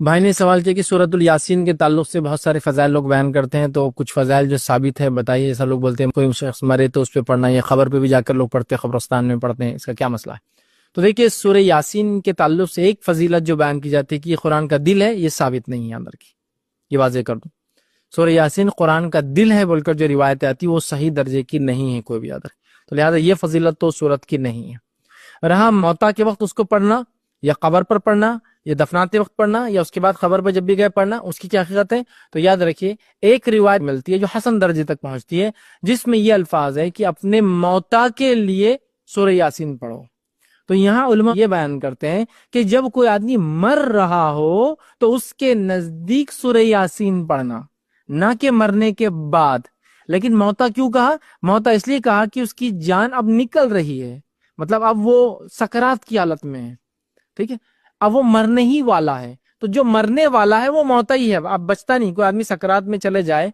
بھائی نے سوال کیا کہ سورۃ الیاسین کے تعلق سے بہت سارے فضائل لوگ بیان کرتے ہیں، تو کچھ فضائل جو ثابت ہے بتائیے۔ ایسا لوگ بولتے ہیں کوئی شخص مرے تو اس پہ پڑھنا، یا خبر پہ بھی جا کر لوگ پڑھتے ہیں، قبرستان میں پڑھتے ہیں، اس کا کیا مسئلہ ہے؟ تو دیکھیے سورہ یاسین کے تعلق سے ایک فضیلت جو بیان کی جاتی ہے کہ یہ قرآن کا دل ہے، یہ ثابت نہیں ہے اندر کی، یہ واضح کر دوں۔ سورہ یاسین قرآن کا دل ہے بول کر جو روایتیں آتی وہ صحیح درجے کی نہیں ہے کوئی بھی ادر، تو لہٰذا یہ فضیلت تو سورت کی نہیں ہے۔ رہا موتا کے وقت اس کو پڑھنا، یا قبر پر پڑھنا، یا دفناتے وقت پڑھنا، یا اس کے بعد خبر پر جب بھی گئے پڑھنا، اس کی کیا حقیقت ہے؟ تو یاد رکھیے ایک روایت ملتی ہے جو حسن درجے تک پہنچتی ہے، جس میں یہ الفاظ ہے کہ اپنے موتا کے لیے سورہ یاسین پڑھو۔ تو یہاں علماء یہ بیان کرتے ہیں کہ جب کوئی آدمی مر رہا ہو تو اس کے نزدیک سورہ یاسین پڑھنا، نہ کہ مرنے کے بعد۔ لیکن موتا کیوں کہا؟ موتا اس لیے کہا کہ اس کی جان اب نکل رہی ہے، مطلب اب وہ سکرات کی حالت میں ہے، ٹھیک ہے، اب وہ مرنے ہی والا ہے۔ تو جو مرنے والا ہے وہ موتا ہی ہے، اب بچتا نہیں۔ کوئی آدمی سکرات میں چلے جائے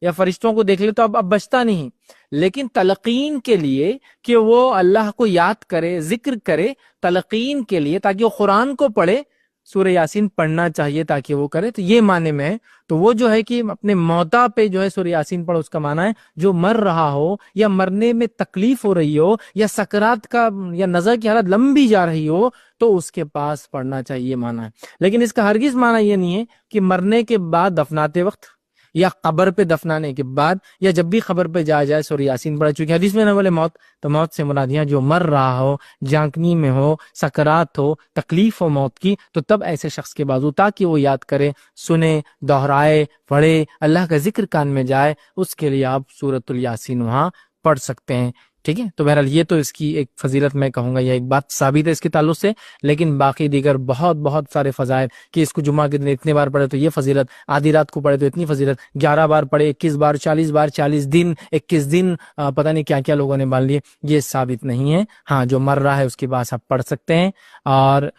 یا فرشتوں کو دیکھ لے تو اب بچتا نہیں، لیکن تلقین کے لیے کہ وہ اللہ کو یاد کرے، ذکر کرے، تلقین کے لیے تاکہ وہ قرآن کو پڑھے، سورہ یاسین پڑھنا چاہیے تاکہ وہ کرے۔ تو یہ معنی میں ہے، تو وہ جو ہے کہ اپنے موتا پہ جو ہے سورہ یاسین پڑھو، اس کا معنی ہے جو مر رہا ہو یا مرنے میں تکلیف ہو رہی ہو یا سکرات کا یا نظر کی حالت لمبی جا رہی ہو تو اس کے پاس پڑھنا چاہیے، معنی ہے۔ لیکن اس کا ہرگز معنی یہ نہیں ہے کہ مرنے کے بعد دفناتے وقت یا قبر پہ دفنانے کے بعد یا جب بھی قبر پہ جائے سورہ یاسین پڑھا، چونکہ حدیث میں نہ بولے موت، تو موت سے مراد یہاں جو مر رہا ہو، جانکنی میں ہو، سکرات ہو، تکلیف ہو موت کی، تو تب ایسے شخص کے بازو تاکہ وہ یاد کرے، سنے، دہرائے، پڑھے، اللہ کا ذکر کان میں جائے، اس کے لیے آپ سورۃ الیاسین وہاں پڑھ سکتے ہیں، ٹھیک ہے۔ تو بہرحال یہ تو اس کی ایک فضیلت میں کہوں گا، یہ ایک بات ثابت ہے اس کے تعلق سے، لیکن باقی دیگر بہت سارے فضائل کہ اس کو جمعہ کے دن اتنے بار پڑھے تو یہ فضیلت، آدھی رات کو پڑھے تو اتنی فضیلت، 11 بار پڑھے، 21 بار، 40 بار، 40 دن، 21 دن، پتہ نہیں کیا کیا لوگوں نے مان لیے، یہ ثابت نہیں ہے۔ ہاں جو مر رہا ہے اس کے بعد آپ پڑھ سکتے ہیں، اور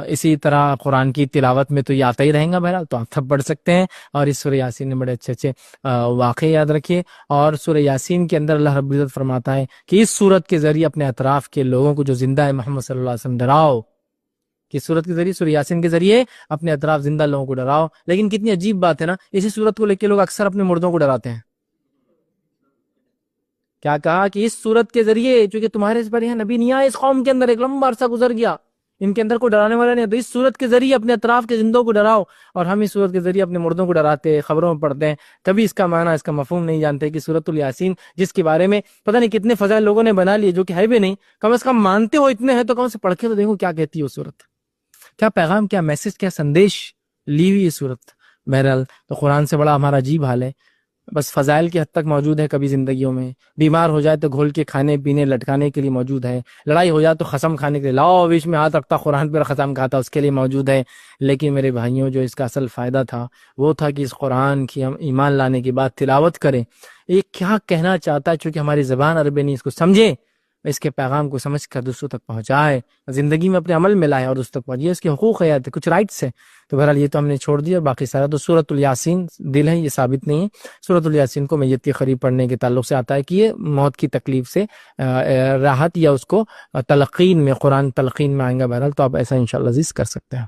اسی طرح قرآن کی تلاوت میں تو یہ آتا ہی رہے گا بہرحال، تو آپ سب پڑھ سکتے ہیں۔ اور اس سورہ یاسین میں بڑے اچھے واقعے یاد رکھیے، اور سورہ یاسین کے اندر اللہ رب العزت فرماتا ہے کہ اس سورت کے ذریعے اپنے اطراف کے لوگوں کو جو زندہ ہے محمد صلی اللہ علیہ وسلم ڈراؤ، کہ سورت کے ذریعے، سورہ یاسین کے ذریعے اپنے اطراف زندہ لوگوں کو ڈراؤ۔ لیکن کتنی عجیب بات ہے نا، اسی سورت کو لے کے لوگ اکثر اپنے مردوں کو ڈراتے ہیں۔ کیا کہا کہ اس سورت کے ذریعے، چونکہ تمہارے اس پر یہاں نبی نہیں آئے، اس قوم کے اندر ایک لمبا عرصہ گزر گیا، ان کے اندر کوئی ڈرانے والا نہیں ہے، تو اس سورت کے ذریعے اپنے اطراف کے زندوں کو ڈراؤ۔ اور ہم اس سورت کے ذریعے اپنے مردوں کو ڈراتے ہیں، خبروں میں پڑھتے ہیں، کبھی اس کا معنی، اس کا مفہوم نہیں جانتے کہ سورۃ الیاسین جس کے بارے میں پتہ نہیں کتنے فضائل لوگوں نے بنا لیے جو کہ ہے بھی نہیں، کم از کم مانتے ہو اتنے ہیں تو کم سے پڑھ کے تو دیکھو کیا کہتی ہے وہ سورت، کیا پیغام، کیا میسج، کیا سندیش لی ہوئی ہے سورت۔ بہرحال تو قرآن سے بڑا ہمارا عجیب حال ہے، بس فضائل کی حد تک موجود ہے، کبھی زندگیوں میں بیمار ہو جائے تو گھول کے کھانے پینے لٹکانے کے لیے موجود ہے، لڑائی ہو جائے تو قسم کھانے کے لیے لاؤ بیچ میں ہاتھ رکھتا قرآن پر قسم کھاتا، اس کے لیے موجود ہے۔ لیکن میرے بھائیوں جو اس کا اصل فائدہ تھا وہ تھا کہ اس قرآن کی ہم ایمان لانے کے بعد تلاوت کریں، یہ کیا کہنا چاہتا ہے، چونکہ ہماری زبان عربی نہیں، اس کو سمجھے، اس کے پیغام کو سمجھ کر دوسروں تک پہنچائے، زندگی میں اپنے عمل میں لائے اور دوسروں تک پہنچائے، اس کے حقوق ہے، کچھ رائٹس ہیں۔ تو بہرحال یہ تو ہم نے چھوڑ دیا، باقی سارا تو سورۃ الیاسین دل ہے، یہ ثابت نہیں ہے۔ سورۃ الیاسین کو میت قریب پڑھنے کے تعلق سے آتا ہے کہ یہ موت کی تکلیف سے راحت یا اس کو تلقین میں، قرآن تلقین میں آئیں گا بہرحال، تو آپ ایسا انشاءاللہ عزیز کر سکتے ہیں۔